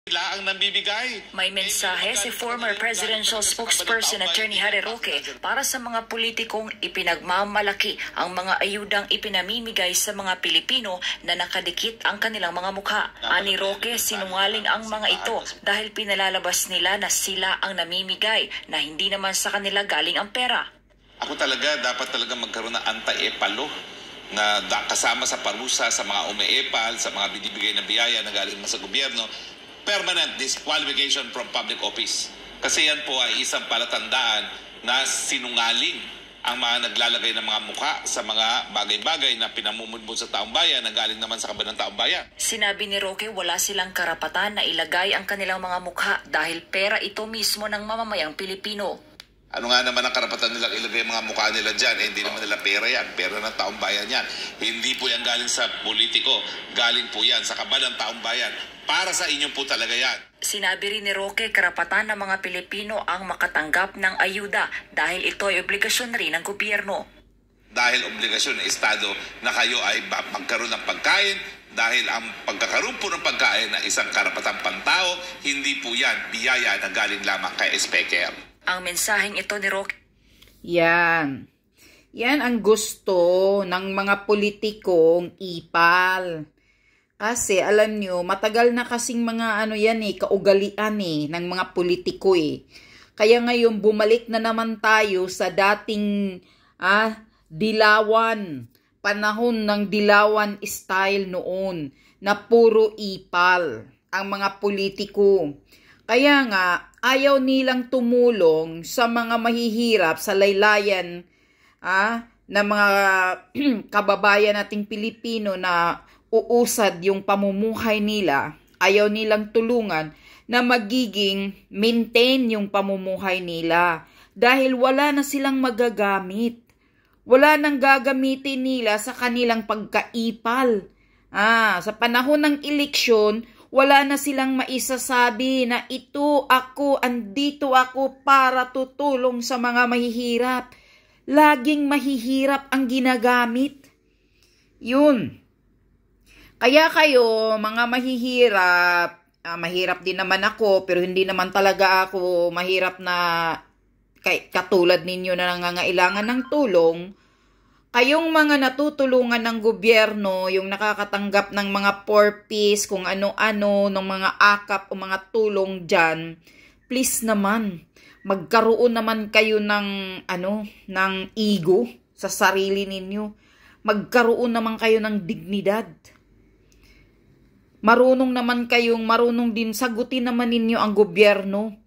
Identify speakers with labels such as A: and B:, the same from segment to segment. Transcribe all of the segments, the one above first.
A: Sila ang nabibigay.
B: May mensahe si former presidential spokesperson Attorney Harry Roque para sa mga politikong ipinagmamalaki ang mga ayudang ipinamimigay sa mga Pilipino na nakadikit ang kanilang mga mukha. Ani Roque, sinungaling ang mga ito dahil pinalalabas nila na sila ang namimigay na hindi naman sa kanila galing ang pera.
A: Ako talaga, dapat talaga magkaroon ng anti-epalo na kasama sa parusa sa mga umeepal, sa mga binibigay na biyaya na galing sa gobyerno. Permanent disqualification from public office. Kasi yan po ay isang palatandaan na sinungaling ang mga naglalagay ng mga mukha sa mga bagay-bagay na pinamumudmod sa taong bayan na galing naman sa kaban ng taong bayan.
B: Sinabi ni Roque wala silang karapatan na ilagay ang kanilang mga mukha dahil pera ito mismo ng mamamayang Pilipino.
A: Ano nga naman ang karapatan nilang ilagay mga mukha nila dyan? Hindi naman nila pera yan. Pera ng taong bayan yan. Hindi po yan galing sa politiko. Galing po yan sa kaban ng taong bayan. Para sa inyo po talaga yan.
B: Sinabi rin ni Roque karapatan ng mga Pilipino ang makatanggap ng ayuda dahil ito ay obligasyon rin ng gobyerno.
A: Dahil obligasyon ng Estado na kayo ay magkaroon ng pagkain, dahil ang pagkakaroon po ng pagkain na isang karapatang pantao, hindi po yan biyaya na galing lamang kay Speaker.
B: Ang mensaheng ito ni Roque.
C: Yan. Yan ang gusto ng mga politikong ipal. Kasi alam nyo, matagal na kasing mga kaugalian ng mga politiko Kaya ngayon bumalik na naman tayo sa dating dilawan. Panahon ng dilawan style noon na puro ipal ang mga politiko. Kaya nga, ayaw nilang tumulong sa mga mahihirap sa laylayan na mga kababayan nating Pilipino na uusad yung pamumuhay nila. Ayaw nilang tulungan na magiging maintain yung pamumuhay nila dahil wala na silang magagamit. Wala nang gagamitin nila sa kanilang pagkaipal. Sa panahon ng eleksyon, wala na silang maisasabi na andito ako para tutulong sa mga mahihirap. Laging mahihirap ang ginagamit. Yun. Kaya kayo, mga mahihirap, mahirap din naman ako, pero hindi naman talaga ako mahirap na katulad ninyo na nangangailangan ng tulong. Kayong mga natutulungan ng gobyerno, yung nakakatanggap ng mga 4Ps, kung ano-ano, ng mga akap o mga tulong dyan, please naman, magkaroon naman kayo ng ego sa sarili ninyo. Magkaroon naman kayo ng dignidad. Marunong din sagutin naman ninyo ang gobyerno.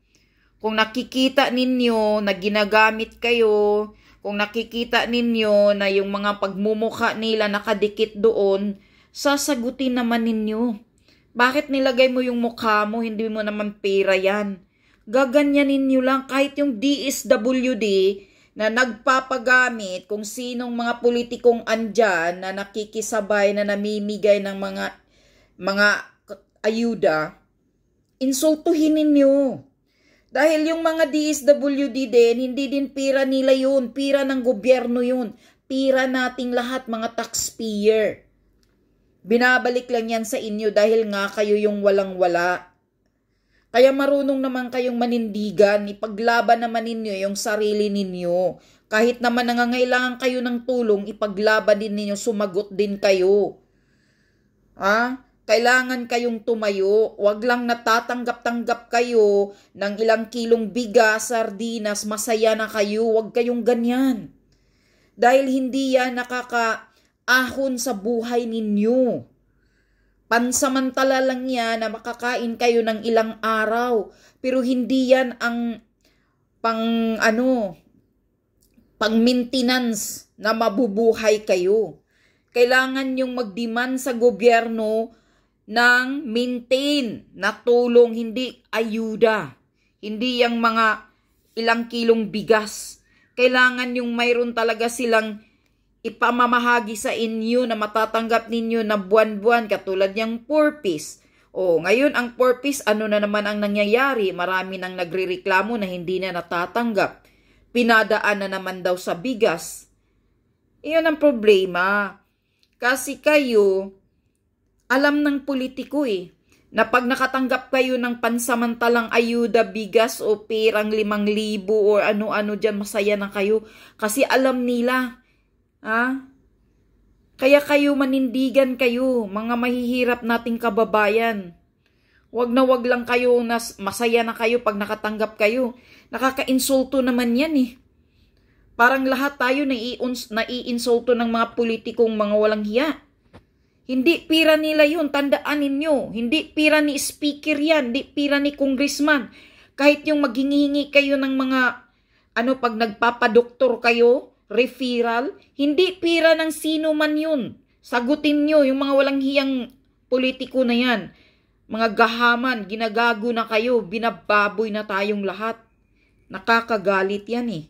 C: Kung nakikita ninyo na ginagamit kayo, kung nakikita ninyo na yung mga pagmumukha nila nakadikit doon, sasagutin naman ninyo. Bakit nilagay mo yung mukha mo, hindi mo naman pera yan? Gaganyanin nyo lang kahit yung DSWD na nagpapagamit kung sinong mga politikong andyan na nakikisabay na namimigay ng mga ayuda, insultuhin ninyo. Dahil yung mga DSWD din, hindi din pira nila yun. Pira ng gobyerno yun. Pira nating lahat, mga taxpayer. Binabalik lang yan sa inyo dahil nga kayo yung walang-wala. Kaya marunong naman kayong manindigan, ipaglaban naman ninyo yung sarili ninyo. Kahit naman nangangailangan kayo ng tulong, ipaglaban din ninyo, sumagot din kayo. Kailangan kayong tumayo, wag lang natatanggap-tanggap kayo ng ilang kilong bigas, sardinas, masaya na kayo, wag kayong ganyan. Dahil hindi yan nakakaahon sa buhay ninyo. Pansamantala lang yan na makakain kayo ng ilang araw, pero hindi yan ang pang-maintenance na mabubuhay kayo. Kailangan yung mag-demand sa gobyerno ng maintain na tulong, hindi ayuda. Hindi yung mga ilang kilong bigas. Kailangan yung mayroon talaga silang ipamamahagi sa inyo na matatanggap ninyo na buwan-buwan katulad yung 4Ps. Ngayon ang 4Ps, ano na naman ang nangyayari? Marami nang nagrereklamo na hindi na natatanggap. Pinadaan na naman daw sa bigas. Iyon ang problema. Kasi kayo, alam ng politiko na pag nakatanggap kayo ng pansamantalang ayuda, bigas o perang 5,000 o ano-ano dyan, masaya na kayo. Kasi alam nila, kaya kayo manindigan kayo, mga mahihirap nating kababayan. Wag na wag lang kayo na masaya na kayo pag nakatanggap kayo. Nakaka-insulto naman yan eh. Parang lahat tayo naiinsulto ng mga politikong mga walang hiya. Hindi pira nila yun, tandaan ninyo. Hindi pira ni speaker yan, hindi pira ni congressman. Kahit yung maghingi kayo ng mga, pag nagpapadoktor kayo, referral, hindi pira ng sino man yun. Sagutin nyo, yung mga walang hiyang politiko na yan. Mga gahaman, ginagago na kayo, binababoy na tayong lahat. Nakakagalit yan eh.